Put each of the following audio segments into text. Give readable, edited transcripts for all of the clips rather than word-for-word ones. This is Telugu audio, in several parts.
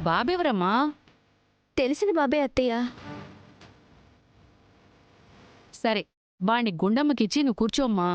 బాబెవరమ్మా? తెలిసిన బాబే అత్తయ్య. సరే, వాణ్ణి గుండమ్మకిచ్చి నువ్వు కూర్చోమ్మా.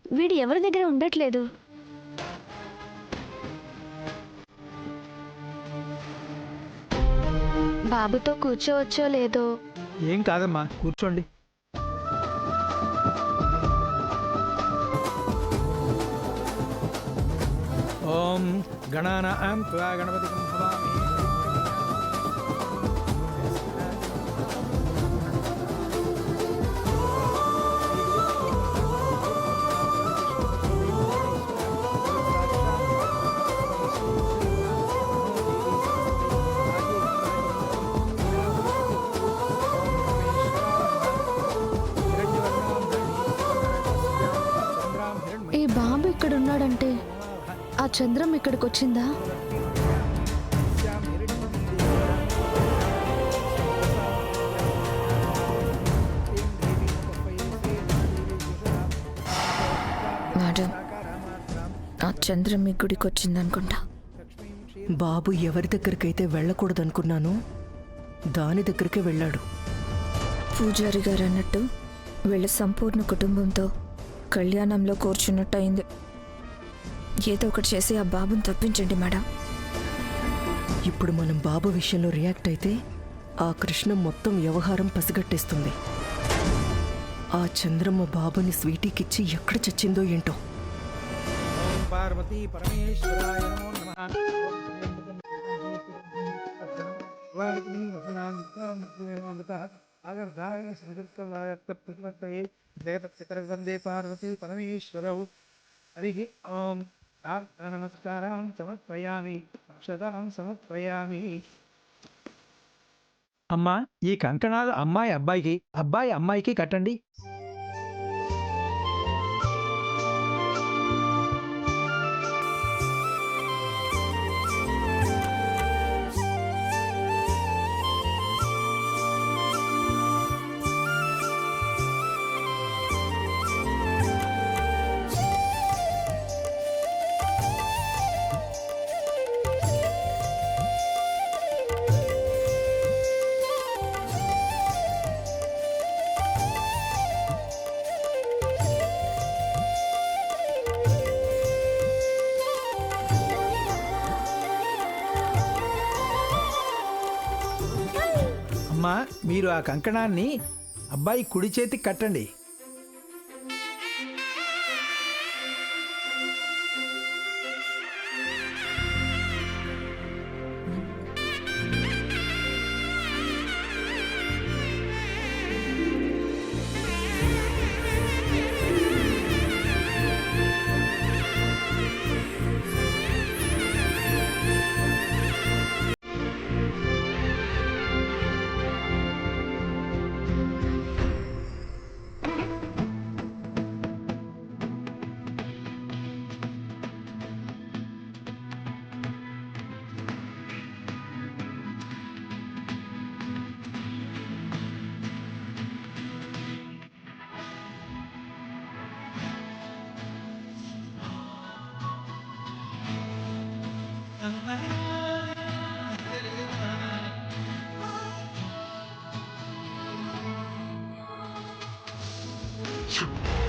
వీడు ఎవరి దగ్గర ఉండట్లేదు. బాబుతో కూర్చోవచ్చో లేదో. ఏం కాదమ్మా, కూర్చోండి. ఓం గణానాం త్వా గణపతిం భవామి. ఈ బాబు ఇక్కడున్నాడంటే ఆ చంద్రం ఇక్కడికొచ్చిందా? మేడం, ఆ చంద్రం మీ గుడికి వచ్చిందనుకుంటా. బాబు ఎవరి దగ్గరికైతే వెళ్ళకూడదనుకున్నానో దాని దగ్గరికే వెళ్ళాడు. పూజారి గారు అన్నట్టు వీళ్ళ సంపూర్ణ కుటుంబంతో కళ్యాణంలో కూర్చున్నట్టు అయింది. ఏదో ఒకటి చేసి ఆ బాబుని తప్పించండి మేడం. ఇప్పుడు మనం బాబు విషయంలో రియాక్ట్ అయితే ఆ కృష్ణ మొత్తం వ్యవహారం పసిగట్టేస్తుంది. ఆ చంద్రమ్మ బాబుని స్వీటీకిచ్చి ఎక్కడ చచ్చిందో ఏంటో. పార్వతీ పరమేశ్వరాయ నమో నమః. వందే పార్వతీ పరమేశ్వరౌ. హరి ఓం. నమస్కారం సమర్పయామి, అక్షతాం సమర్పయామి. అమ్మా, ఈ కంకణాలు అమ్మాయి అబ్బాయికి, అబ్బాయి అమ్మాయికి కట్టండి. అమ్మా, మీరు ఆ కంకణాన్ని అబ్బాయి కుడి చేతికి కట్టండి.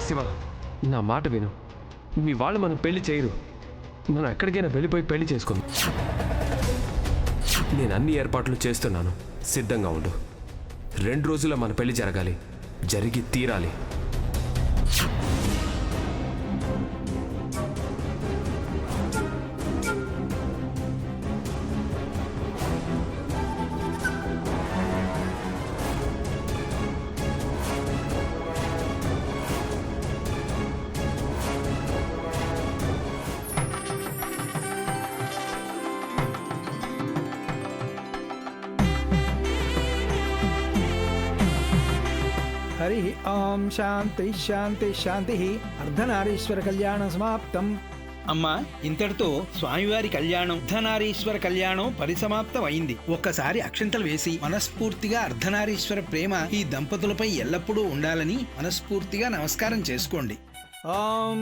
శివ, నా మాట విను. మీ వాళ్ళు మనం పెళ్లి చేయరు. మనం ఎక్కడికైనా వెళ్ళిపోయి పెళ్లి చేసుకుందాం. నేను అన్ని ఏర్పాట్లు చేస్తున్నాను, సిద్ధంగా ఉండు. 2 రోజుల్లో మన పెళ్లి జరగాలి, జరిగి తీరాలి. హరి ఓం. శాంతి శాంతి శాంతి. అర్ధనారీశ్వర కళ్యాణం సమాప్తం. అమ్మా, ఇంతటితో స్వామివారి కళ్యాణం, అర్ధనారీశ్వర కళ్యాణం పరిసమాప్తం అయింది. ఒక్కసారి అక్షంతలు వేసి మనస్ఫూర్తిగా అర్ధనారీశ్వర ప్రేమ ఈ దంపతులపై ఎల్లప్పుడూ ఉండాలని మనస్ఫూర్తిగా నమస్కారం చేసుకోండి. ఓం.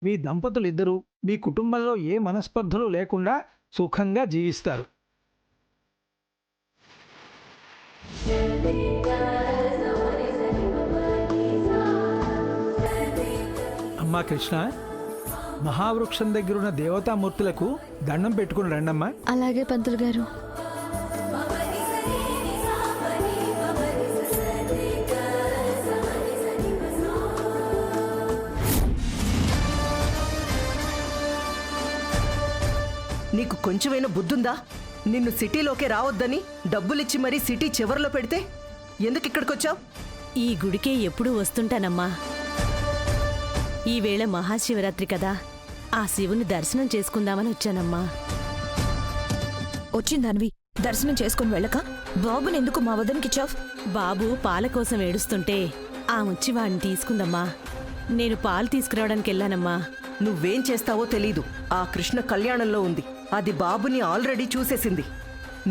మీ దంపతులు ఇద్దరూ మీ కుటుంబంలో ఏ మనస్పర్ధలు లేకుండా సుఖంగా జీవిస్తారు. అమ్మా కృష్ణ, మహావృక్షం దగ్గరున్న దేవతామూర్తులకు దండం పెట్టుకుని రండమ్మా. అలాగే పంతులు గారు. నీకు కొంచెమైనా బుద్ధుందా? నిన్ను సిటీలోకి రావద్దని డబ్బులిచ్చి మరీ సిటీ చివరిలో పెడితే ఎందుకు ఇక్కడికొచ్చావు? ఈ గుడికే ఎప్పుడూ వస్తుంటానమ్మా. ఈవేళ మహాశివరాత్రి కదా, ఆ శివుని దర్శనం చేసుకుందామని వచ్చానమ్మా. వచ్చిందానివి దర్శనం చేసుకుని వెళ్ళక బాబుని ఎందుకు మా వదనికిచ్చావు? బాబు పాల కోసం ఏడుస్తుంటే ఆమొచ్చి వాడిని తీసుకుందమ్మా. నేను పాలు తీసుకురావడానికి వెళ్ళానమ్మా. నువ్వేం చేస్తావో తెలీదు. ఆ కృష్ణ కళ్యాణంలో ఉంది. అది బాబుని ఆల్రెడీ చూసేసింది.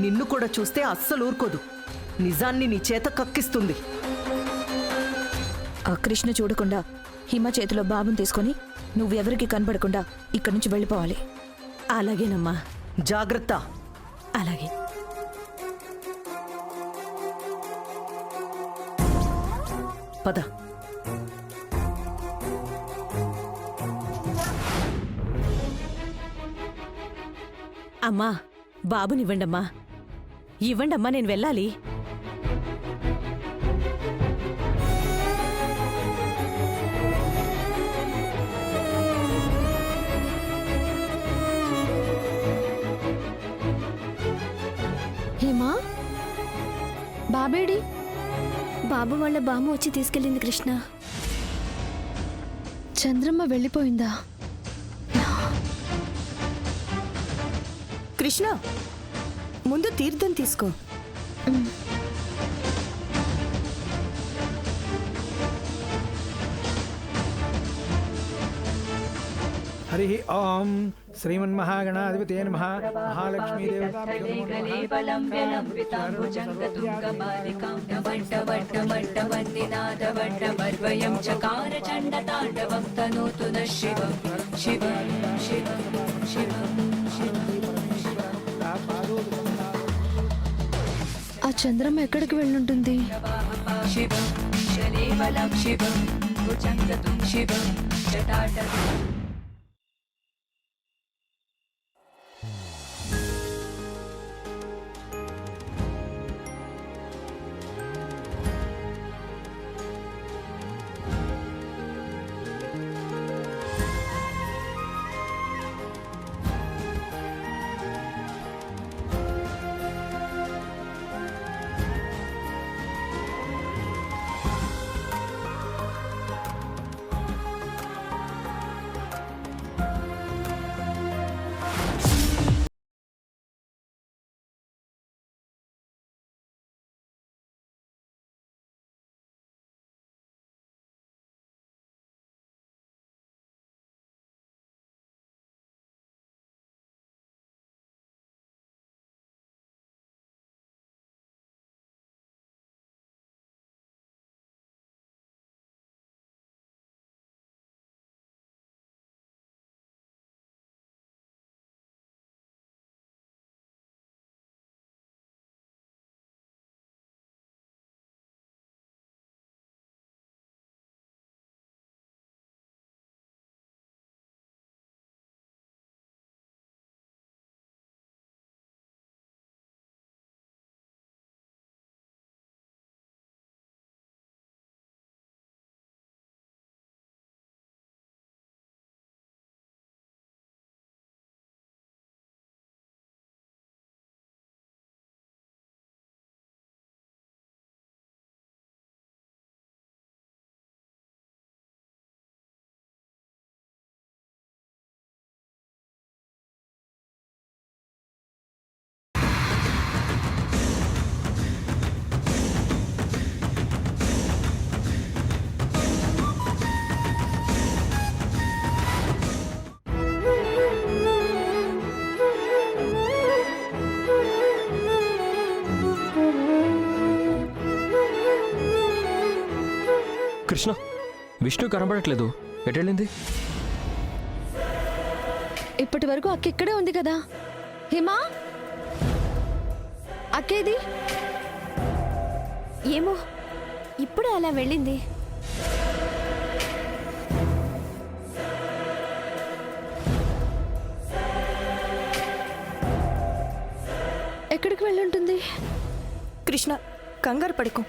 నిన్ను కూడా చూస్తే అస్సలు ఊరుకోదు. నిజాన్ని నీ చేత కక్కిస్తుంది. ఆ కృష్ణ చూడకుండా హిమ చేతిలో బాబుని తీసుకొని నువ్వెవరికి కనబడకుండా ఇక్కడి నుంచి వెళ్ళిపోవాలి. అలాగేనమ్మా. జాగ్రత్త. అలాగే. పద. అమ్మా, బాబునివ్వండమ్మా. ఇవ్వండమ్మా, నేను వెళ్ళాలి. హేమా, బాబేడి? బాబు వాళ్ళ బామ్మ వచ్చి తీసుకెళ్ళింది కృష్ణ. చంద్రమ్మ వెళ్ళిపోయిందా? కృష్ణ, ముందు తీర్థం తీసుకో. హరి ఓం శ్రీమన్మహాగణాధిపతే నమః. మహాలక్ష్మీ ఆ చంద్రమ్మ ఎక్కడికి వెళ్ళుంటుంది? కృష్ణ, విష్ణు కనబడట్లేదు. ఎటెళ్ళింది? ఇప్పటి వరకు అక్క ఇక్కడే ఉంది కదా. హిమా, అక్కేది? ఏమో, ఇప్పుడే అలా వెళ్ళింది. ఎక్కడికి వెళ్ళుంటుంది? కృష్ణ, కంగారు పడుకో.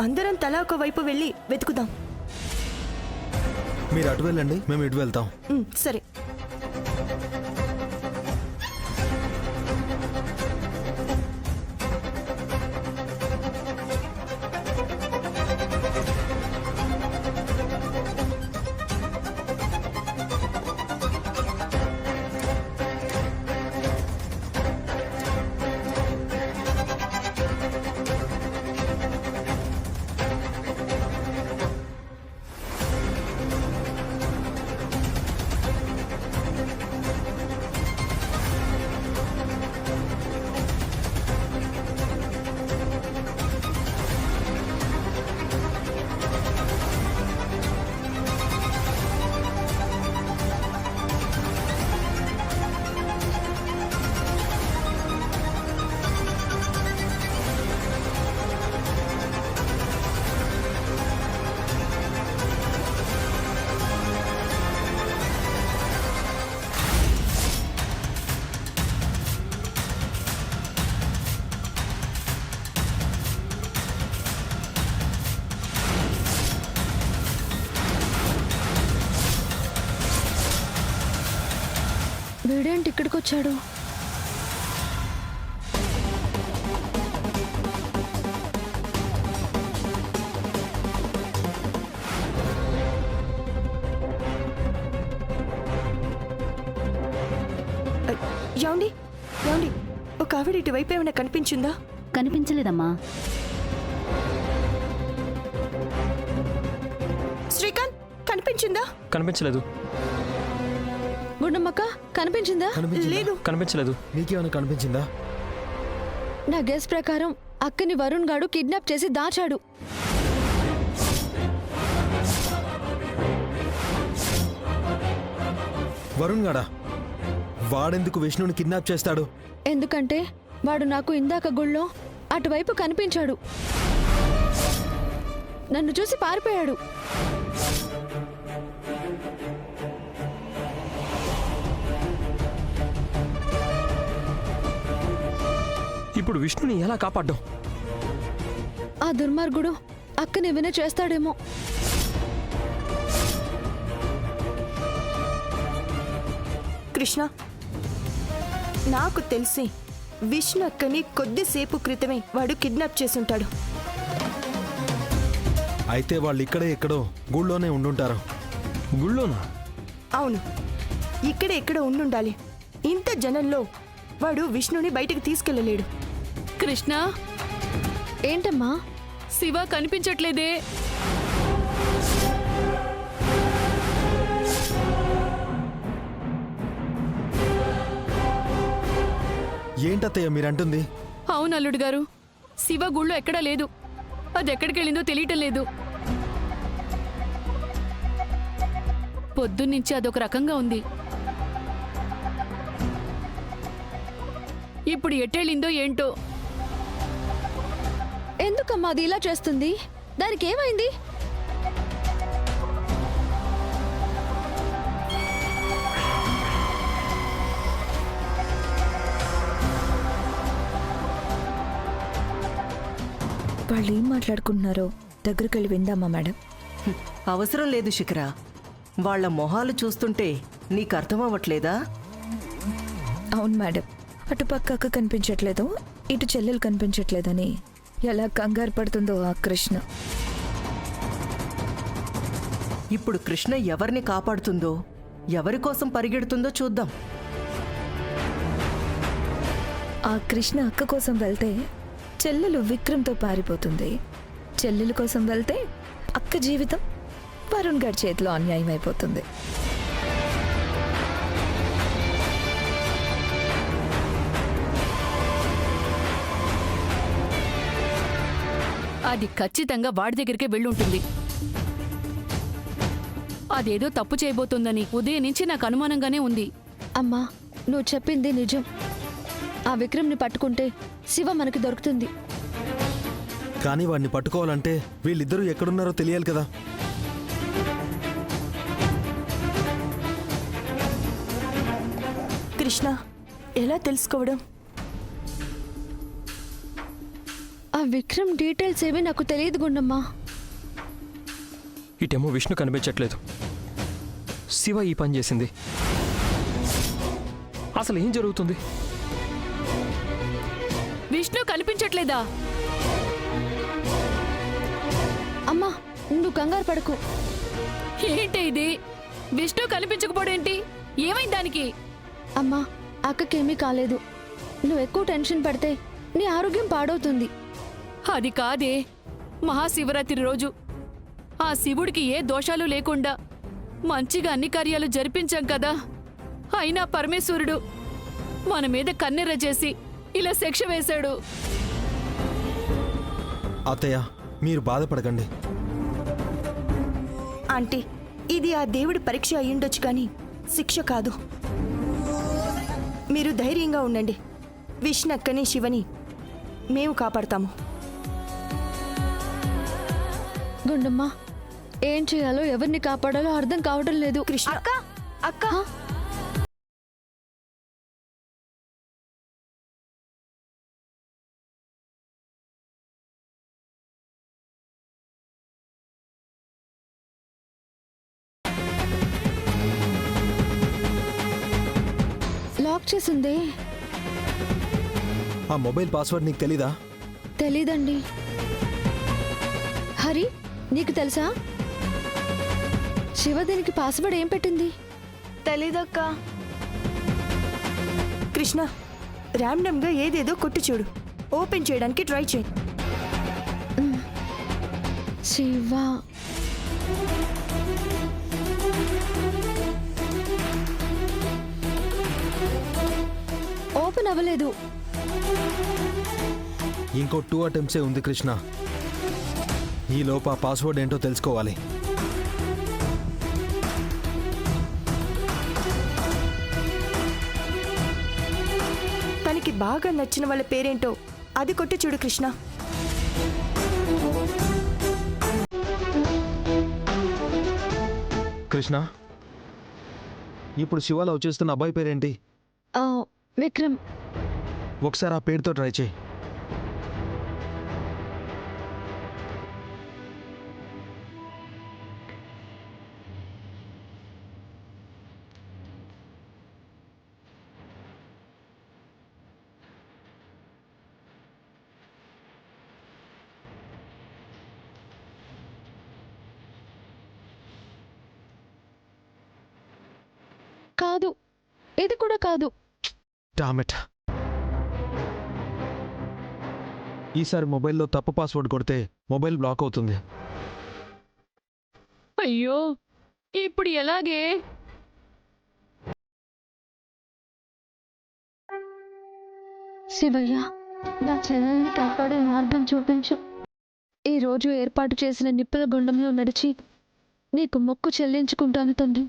అందరం తలా ఒక వైపు వెళ్ళి వెతుకుదాం. మీరు అటు వెళ్ళండి, మేము ఇటు వెళ్తాం. సరే. వీడేంటి ఇక్కడికి వచ్చాడు? యాండి, యాండి, ఒక ఆవిడ ఇటువైపు ఏమైనా కనిపించిందా? కనిపించలేదమ్మా. శ్రీకాంత్, కనిపించిందా? కనిపించలేదు. గుండమ్మక్క, కనిపించిందా? లేదు. కనిపించలేదు. నీకేమైనా కనిపించిందా? నా గెస్ ప్రకారం అక్కని వరుణ్ గాడు కిడ్నాప్ చేసి దాచాడు. వరుణ్ గాడా? వాడెందుకు విష్ణుని కిడ్నాప్ చేస్తాడు? ఎందుకంటే వాడు నాకు ఇందాక గుళ్ళో అటువైపు కనిపించాడు. నన్ను చూసి పారిపోయాడు. ఇప్పుడు విష్ణుని ఎలా కాపాడ్డాం? ఆ దుర్మార్గుడు అక్కని ఏమైనా చేస్తాడేమో. కృష్ణ, నాకు తెలిసి విష్ణు అక్కని కొద్దిసేపు క్రితమే వాడు కిడ్నాప్ చేసుంటాడు. అయితే వాళ్ళు ఇక్కడే ఎక్కడో గూళ్ళోనే ఉండుంటారు. గుళ్ళోనా? అవును, ఇక్కడే ఎక్కడ ఉండుండాలి. ఇంత జనంలో వాడు విష్ణుని బయటికి తీసుకెళ్ళలేడు. కృష్ణ, ఏంటమ్మా? శివ కనిపించట్లేదే. ఏంటత్తయ్య మీరంటుంది? అవును అల్లుడు గారు, శివ గుళ్ళో ఎక్కడా లేదు. అది ఎక్కడికి వెళ్ళిందో తెలియటం లేదు. పొద్దున్నుంచి అదొక రకంగా ఉంది. ఇప్పుడు ఎట్టెళ్ళిందో ఏంటో. ఎందుకమ్మా అది ఇలా చేస్తుంది? దానికి ఏమైంది? వాళ్ళు ఏం మాట్లాడుకుంటున్నారో దగ్గరికి వెళ్ళి విందామా మేడం? అవసరం లేదు శిఖర. వాళ్ళ మొహాలు చూస్తుంటే నీకు అర్థం అవ్వట్లేదా? అవును మేడం, అటు పక్క అక్క కనిపించట్లేదు, ఇటు చెల్లెలు కనిపించట్లేదని ఎలా కంగారు పడుతుందో ఆ కృష్ణ. ఇప్పుడు కృష్ణ ఎవరిని కాపాడుతుందో, ఎవరి కోసం పరిగెడుతుందో చూద్దాం. ఆ కృష్ణ అక్క కోసం వెళ్తే చెల్లెలు విక్రమ్తో పారిపోతుంది. చెల్లెల కోసం వెళ్తే అక్క జీవితం వరుణ్ గారి చేతిలో అన్యాయం అయిపోతుంది. అది ఖచ్చితంగా వాడి దగ్గరికే వెళ్ళుంటుంది. అదేదో తప్పు చేయబోతోందని ఉదయం నుంచి నాకు అనుమానంగానే ఉంది. అమ్మా, నువ్వు చెప్పింది నిజం. ఆ విక్రమ్ని పట్టుకుంటే శివ మనకి దొరుకుతుంది. కానీ వాడిని పట్టుకోవాలంటే వీళ్ళిద్దరూ ఎక్కడున్నారో తెలియాలి కదా. కృష్ణ, ఎలా తెలుసుకోవడం? ఆ విక్రమ్ డీటెయిల్స్ ఏమీ నాకు తెలియదు గుండమ్మా. ఇటేమో విష్ణు కనిపించట్లేదు, శివ ఈ పని చేసింది. అసలు ఏం జరుగుతుంది? విష్ణు కనిపించట్లేదా? అమ్మా, నువ్వు కంగారు పడకు. ఏంటి ఇది? విష్ణు కనిపించకపోవడేంటి? ఏమైంది దానికి? అమ్మా, అక్కకేమీ కాలేదు. నువ్వు ఎక్కువ టెన్షన్ పడితే నీ ఆరోగ్యం పాడవుతుంది. అది కాదే, మహాశివరాత్రి రోజు ఆ శివుడికి ఏ దోషాలు లేకుండా మంచిగా అన్ని కార్యాలు జరిపించాం కదా. అయినా పరమేశ్వరుడు మన మీద కన్నెర్ర చేసి ఇలా శిక్ష వేశాడు. అత్తయ్య, మీరు బాధపడకండి. ఆంటీ, ఇది ఆ దేవుడి పరీక్ష అయ్యుండొచ్చు కానీ శిక్ష కాదు. మీరు ధైర్యంగా ఉండండి. విష్ణక్కని శివని మేము కాపాడతాము. గుండమ్మ, ఏం చేయాలో ఎవరిని కాపాడాలో అర్థం కావడం లేదు. కృష్ణ, అక్క, లాక్ చేసిందే. ఆ మొబైల్ పాస్వర్డ్ నీకు తెలీదా? తెలీదండి. హరి, నీకు తెలుసా? శివ దీనికి పాస్వర్డ్ ఏం పెట్టింది? తెలీదక్క. కృష్ణ, ర్యాండమ్గా ఏదేదో కొట్టి చూడు. ఓపెన్ చేయడానికి ట్రై చేయి. శివ, ఓపెన్ అవ్వలేదు. ఇంకో 2 అటెంప్ట్సే ఉంది కృష్ణ. ఈ లోపు ఆ పాస్వర్డ్ ఏంటో తెలుసుకోవాలి. తనకి బాగా నచ్చిన వాళ్ళ పేరేంటో అది కొట్టి చూడు కృష్ణ. కృష్ణ, ఇప్పుడు శివాలో వచ్చేస్తున్న అబ్బాయి పేరేంటి? విక్రమ్. ఒకసారి ఆ పేరుతో ట్రై చేయి. కాదు, ఇది కూడా కాదు. డామిట్. ఈసారి మొబైల్లో తప్పు పాస్వర్డ్ కొడితే మొబైల్ బ్లాక్ అవుతుంది. అయ్యో, ఇప్పుడు ఎలాగే? శివయ్య, నా చెల్లెల్ని కాపాడే మార్గం చూపించు. ఈ రోజు ఏర్పాటు చేసిన నిప్పుల గుండంలో నడిచి నీకు మొక్కు చెల్లించుకుంటాను తండ్రి.